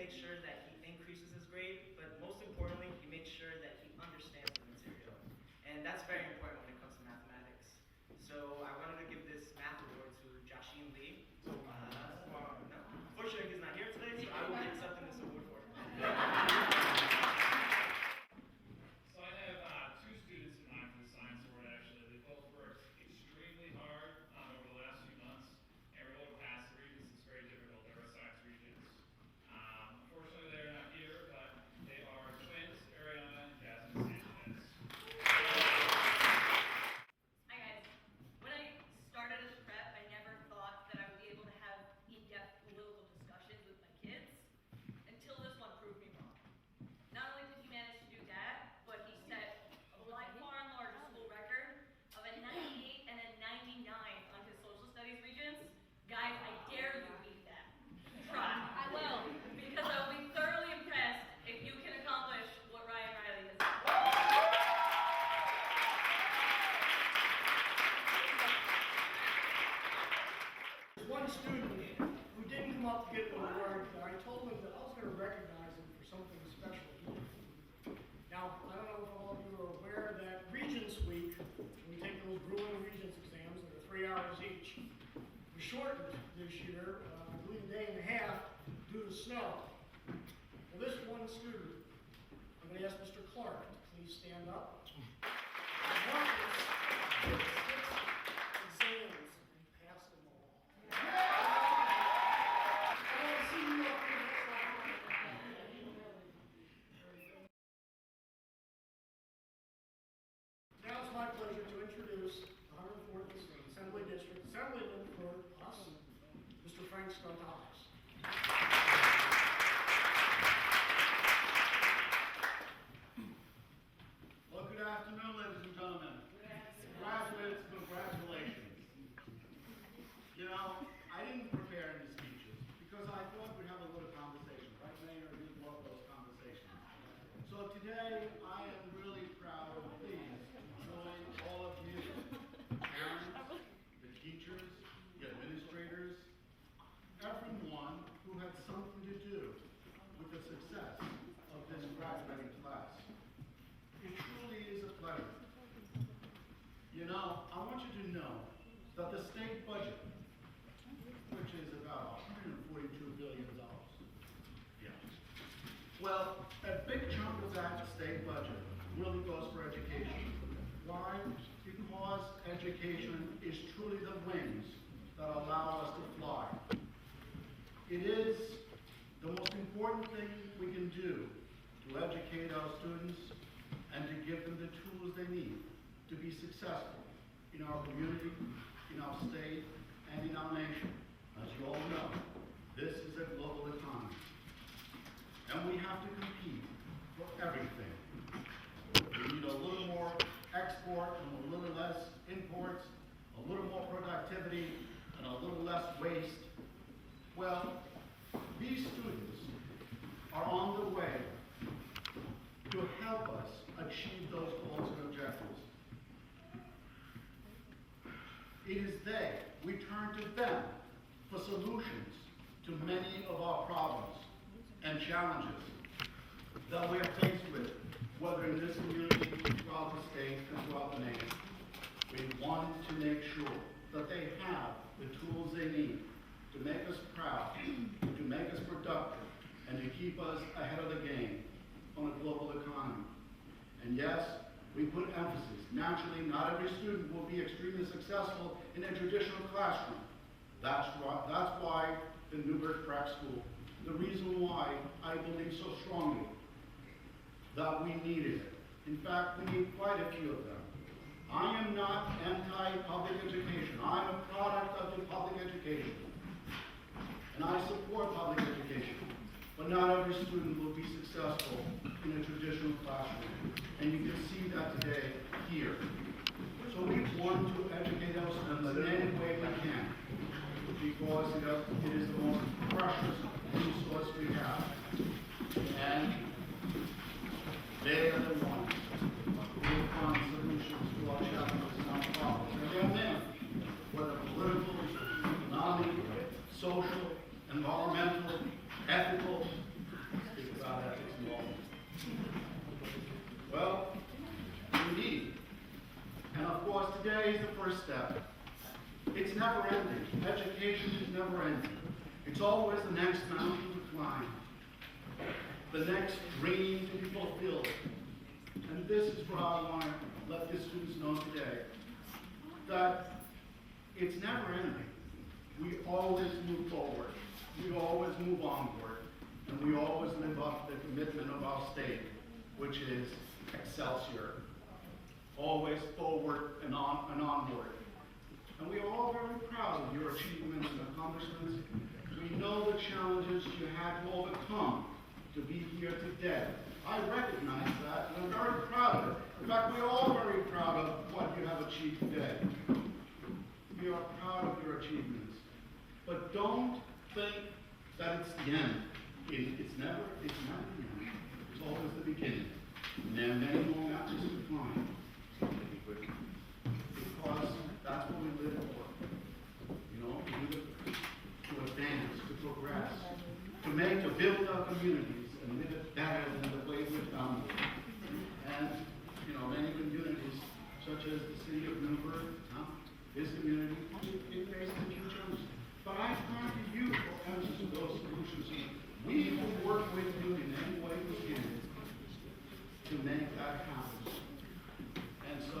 makes sure that he increases his grade, but most importantly, he makes sure that he understands the material. And that's very important when it comes to mathematics. So I wanted to give this math award to Joshine Lee. No, unfortunately he's not here today, so I will be accepting this award for him. So I have two students in mind for the science award actually. They both worked extremely hard over the last few months and were able to pass the Regents. It's very difficult. They're our science Regents. Unfortunately they're not here, but they are twins, Ariana and Jasmine Sanchez. Hi guys. When I started as prep, I never thought that I would be able to have in-depth political discussions with my kids until this one proved me wrong. Not only did he manage to do that, but he set a by far and large school record of a 98 and a 99 on his social studies Regents. Guys, I dare you beat that. Try. I will. Because I will be thoroughly impressed if you can accomplish what Ryan Riley has done. One student who didn't come up to get an award, I told him that I was going to recognize him for something special he did. Now, I don't know if all of you are aware that Regents Week, we take those grueling Regents exams that are 3 hours each, was shortened this year, I believe a day and a half, due to snow. Well, this one student, I'm going to ask Mr. Clark to please stand up. Marcus did 6 exams and passed them all. Now it's my pleasure to introduce the 104th Assembly District Assemblyman for us, Mr. Frank Scartalis. Well, good afternoon, ladies and gentlemen. Graduates, congratulations. You know, I didn't prepare any speeches because I thought we'd have a little conversation. Right, Mayor? We love those conversations. So today, I am really proud and pleased to join all of you, parents, the teachers, the administrators, everyone who had something to do with the success of this graduating class. It truly is a pleasure. You know, I want you to know that the state budget, which is about $142 billion. Yeah. Well, a big chunk of that state budget really goes for education. Why? Because education is truly the wings that allow us to fly. It is the most important thing we can do to educate our students and to give them the tools they need to be successful in our community, in our state, and in our nation. As you all know, this is a global economy. And we have to compete for everything. We need a little more export and a little less imports, a little more productivity and a little less waste. Well, these students are on the way to help us achieve those goals and objectives. It is they, we turn to them for solutions to many of our problems and challenges that we are faced with, whether in this community, throughout the state, and throughout the nation. We want to make sure that they have the tools they need to make us proud, to make us productive, and to keep us ahead of the game on a global economy. And yes, we put emphasis. Naturally, not every student will be extremely successful in a traditional classroom. That's why the Newburgh Prep School, the reason why I believe so strongly that we needed it. In fact, we need quite a few of them. I am not anti-public education. I'm a product of the public education. And I support public education. But not every student will be successful in a traditional classroom. And you can see that today here. So we want to educate our students in any way we can, because it is the most precious resource we have. And they are the ones who will find solutions to our challenges and our problems. And they're men, whether political, economic, social, environmental, ethical, today is the first step. It's never ending. Education is never ending. It's always the next mountain to climb, the next dream to be fulfilled. And this is what I want to let the students know today, that it's never ending. We always move forward. We always move onward. And we always live up to the commitment of our state, which is Excelsior. Always forward and on and onward. And we are all very proud of your achievements and accomplishments. We know the challenges you had to overcome to be here today. I recognize that, and I'm very proud of it. In fact, we're all very proud of what you have achieved today. We are proud of your achievements. But don't think that it's the end. It's never the end. It's always the beginning. And there are many more mountains to climb. Because that's what we live for. You know, we live to advance, to progress, to build our communities and live it better than the way we found it. And, you know, many communities, such as the city of Newburgh, this community, it faces a few challenges. But I turn to you for answers to those solutions. We will work with you in any way we can to make that happen. And so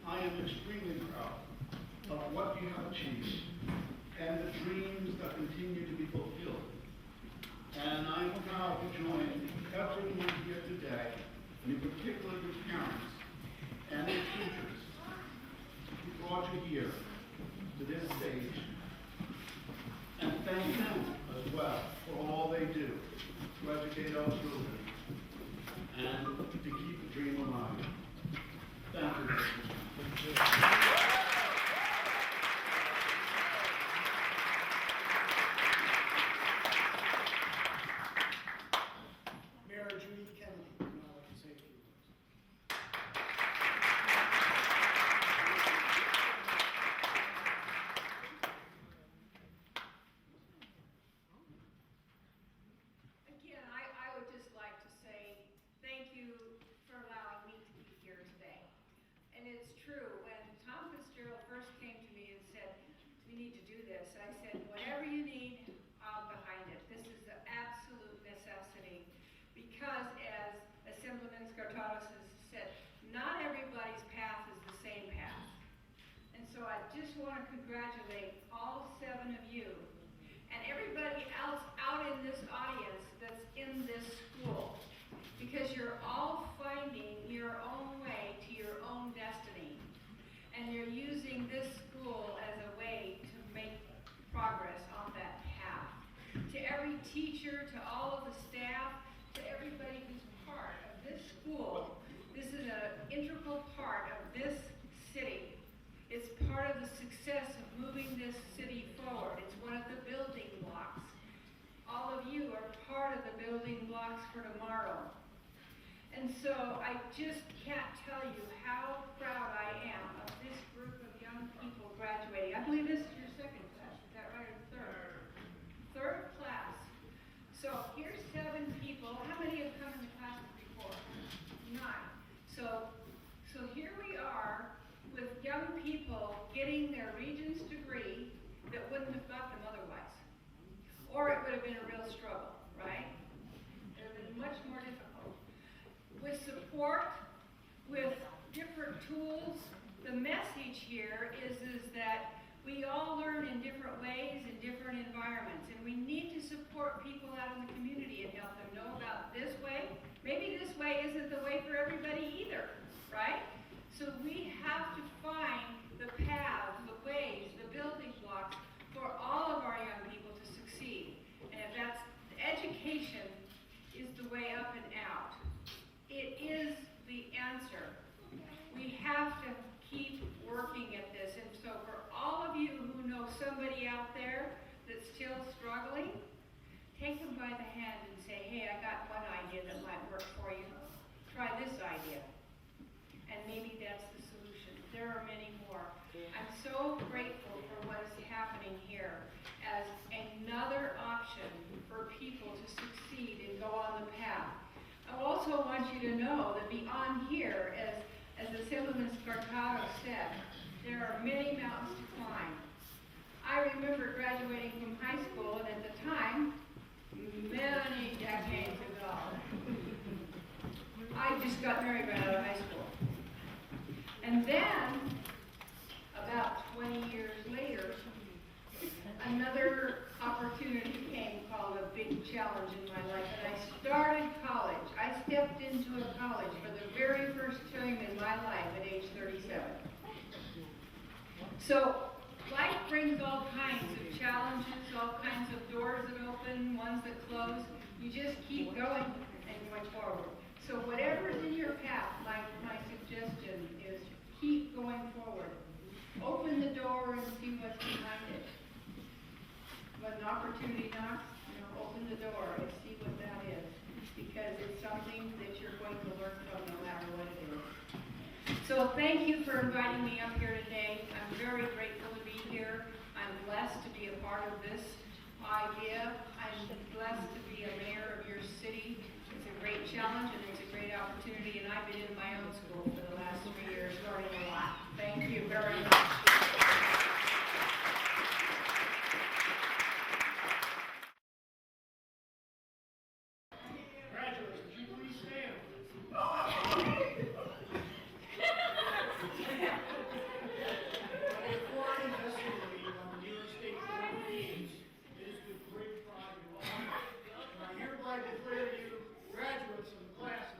I am extremely proud of what you have achieved and the dreams that continue to be fulfilled. And I'm proud to join everyone here today, and in particular your parents and your teachers who brought you here to this stage. And thank them as well for all they do to educate our children and to keep the dream alive. Thank you. Mayor Judy Kennedy, would now like to say a few words. Again, I would just like to say thank you for allowing me to be here today. And it's true, when Tom Fitzgerald first came to me and said, we need to do this, I said, whatever you need, I'm behind it. This is an absolute necessity. Because as Assemblyman Skartatos has said, not everybody's path is the same path. And so I just want to congratulate all 7 of you and everybody else out in this audience that's in this school, because you're all finding your own way to your own destiny, and you're using this school as a way to make progress on that path. To every teacher, to all of the staff, to everybody who's part of this school, this is an integral part of this city. It's part of the success of moving this city forward. It's one of the building blocks. All of you are part of the building blocks for tomorrow. And so I just can't tell you how proud I am of this group of young people graduating. I believe this is your second class, is that right, or third? Third class. So here's 7 people. How many have come in the classes before? 9. So here we are with young people getting their Regents degree that wouldn't have got them otherwise. Or it would have been a real struggle, right? It would have been much more difficult. With support, with different tools, the message here is that we all learn in different ways in different environments, and we need to support people out in the community and help them know about this way. Maybe this way isn't the way for everybody either, right? So we have to find the paths, the ways, the building blocks for all of our young people to succeed. And if that's education is the way up and out. It is the answer. We have to keep working at this. And so for all of you who know somebody out there that's still struggling, take them by the hand and say, hey, I got one idea that might work for you. Try this idea. And maybe that's the solution. There are many more. I'm so grateful for what is happening here as another option for people to succeed and go on the path. I also want you to know that beyond here, as Assemblyman Skartatos said, There are many mountains to climb. I remember graduating from high school, and at the time, many decades ago, I just got married right out of high school. And then, about 20 years later, another opportunity came called a big challenge in my life, and I started college. I stepped into a college for the very first time in my life at age 37. So, life brings all kinds of challenges, all kinds of doors that open, ones that close. You just keep going and going forward. So whatever is in your path, my suggestion is keep going forward. Open the door and see what's behind it. When an opportunity knocks, open the door and see what that is. Because it's something that you're going to learn from no matter what it is. So thank you for inviting me up here today. I'm very grateful to be here. I'm blessed to be a part of this idea. I'm blessed to be a mayor of your city. It's a great challenge and it's a great opportunity, and I've been in my own school for the last 3 years, learning a lot. Thank you very much. Graduates, would you please stand? Before I invest in you on the New York State Board of Regents, it is with great pride and honor, and I hereby declare you graduates of the class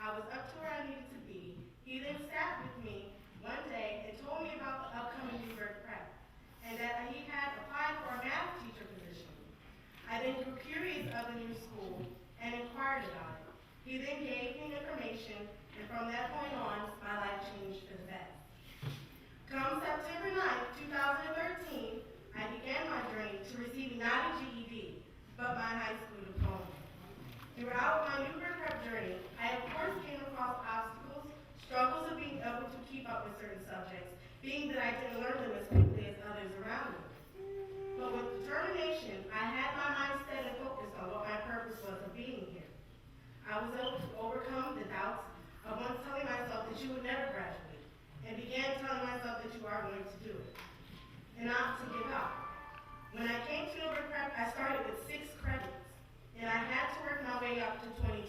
I was up to where I needed to be. He then sat with me one day and told me about the upcoming Newburgh prep and that he had applied for a math teacher position. I then grew curious of the new school and inquired about it. He then gave me information, and from that point on, my life changed for the best. Come September 9th, 2013, I began my journey to receiving not a GED, but my high school diploma. Throughout my Newburgh prep journey, I of course came across obstacles, struggles of being able to keep up with certain subjects, being that I didn't learn them as quickly as others around me. But with determination, I had my mind set and focused on what my purpose was of being here. I was able to overcome the doubts of once telling myself that you would never graduate, and began telling myself that you are going to do it, and not to give up. When I came to Newburgh Prep, I started with 6 credits, and I had to work my way up to 22.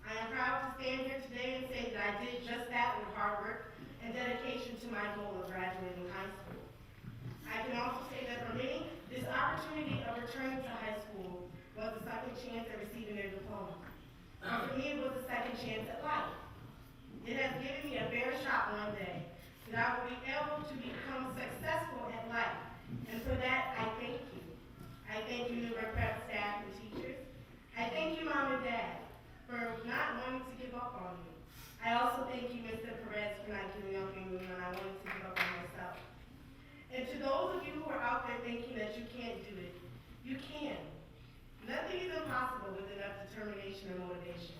I am proud to stand here today and say that I did just that with hard work and dedication to my goal of graduating high school. I can also say that for many, this opportunity of returning to high school was a second chance at receiving their diploma. And for me, it was a second chance at life. It has given me a fair shot one day that I will be able to become successful at life. And for that, I thank you. I thank you, Newburgh Prep staff and teachers. I thank you, Mom and Dad, for not wanting to give up on me. I also thank you, Mr. Perez, for not giving up on me when I wanted to give up on myself. And to those of you who are out there thinking that you can't do it, you can. Nothing is impossible with enough determination and motivation.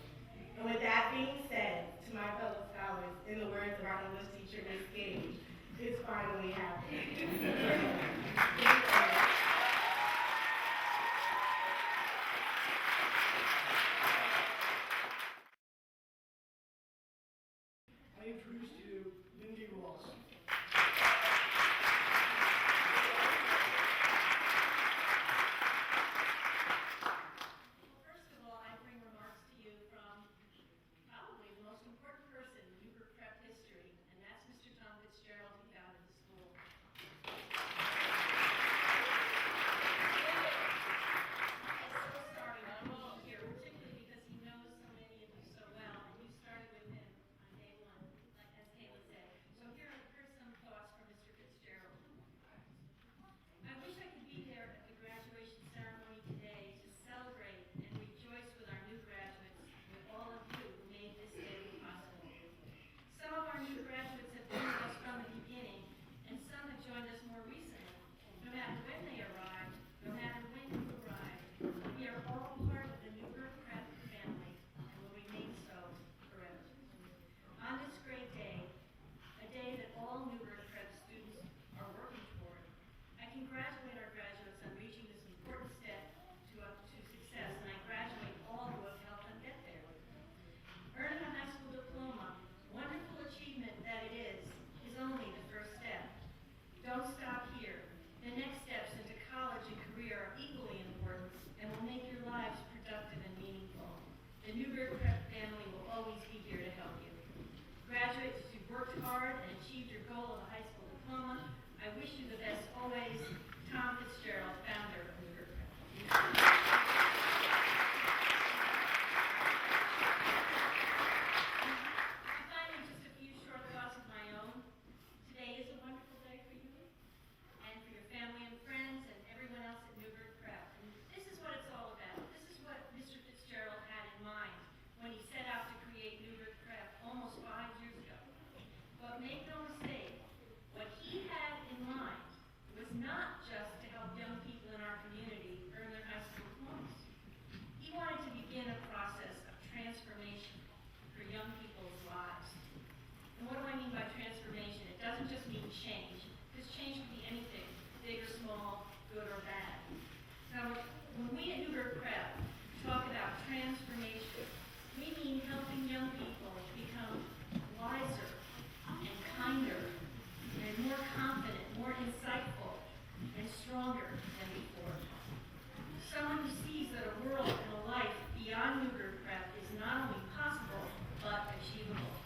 And with that being said, to my fellow scholars, in the words of our English teacher, Ms. Gage, it's finally happened. I introduce to you Lindy Ross. First of all, I bring remarks to you from probably the most important person in Newburgh Prep history, and that's Mr. Tom Fitzgerald, who founded the school. It's so starting to be here, particularly because he knows so many of you so well, and you started with him on day one, like as Kayla said. So here's some thoughts from Mr. Fitzgerald. I wish I could be there at the graduation ceremony today to celebrate and rejoice with our new graduates, with all of you who made this day possible. Some of our new graduates have been with us from the beginning, and some have joined us more recently. No matter when they arrived, no matter when you arrived, we are all part of the Newburgh Prep family and will remain so forever. On this great day, a day that all Newburgh Prep students are working toward, I congratulate our graduates on reaching this important step to success, and I congratulate all who have helped them get there. Earning a high school diploma, wonderful achievement that it is only the first step. Don't stop here. The next steps into college and career are equally important and will make your lives productive and meaningful. The Newburgh Prep family will always be here to help you. Graduates, you've worked hard and achieved your goal of a high school diploma. I wish you the best always. Tom Fitzgerald, founder of Newburgh Prep. Finally, just a few short thoughts of my own. Today is a wonderful day for you and for your family and friends and everyone else at Newburgh Prep. And this is what it's all about. This is what Mr. Fitzgerald had in mind when he set out to create Newburgh Prep almost 5 years ago. But make no mistake, what he had in mind was not just to help young people in our community earn their high school diplomas. He wanted to begin a process of transformation for young people's lives. And what do I mean by transformation? It doesn't just mean change, because change can be anything, big or small, good or bad. Now, when we at Newburgh Prep talk about transformation, we mean helping young people become wiser and kinder and more confident, more insightful, and stronger than before. Someone who sees that a world and a life beyond Newburgh Prep is not only possible, but achievable.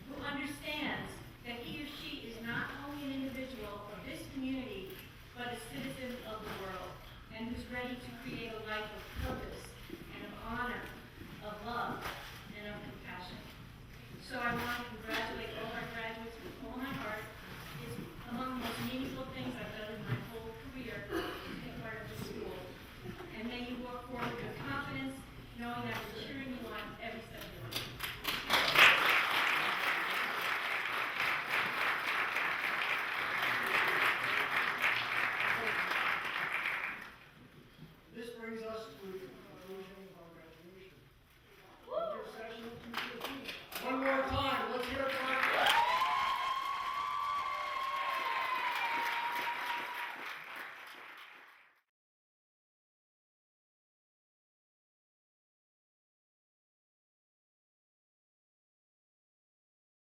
Who understands that he or she is not only an individual of this community, but a citizen of the world, and who's ready to create a life of purpose and of honor, of love, and of compassion. So I want to congratulate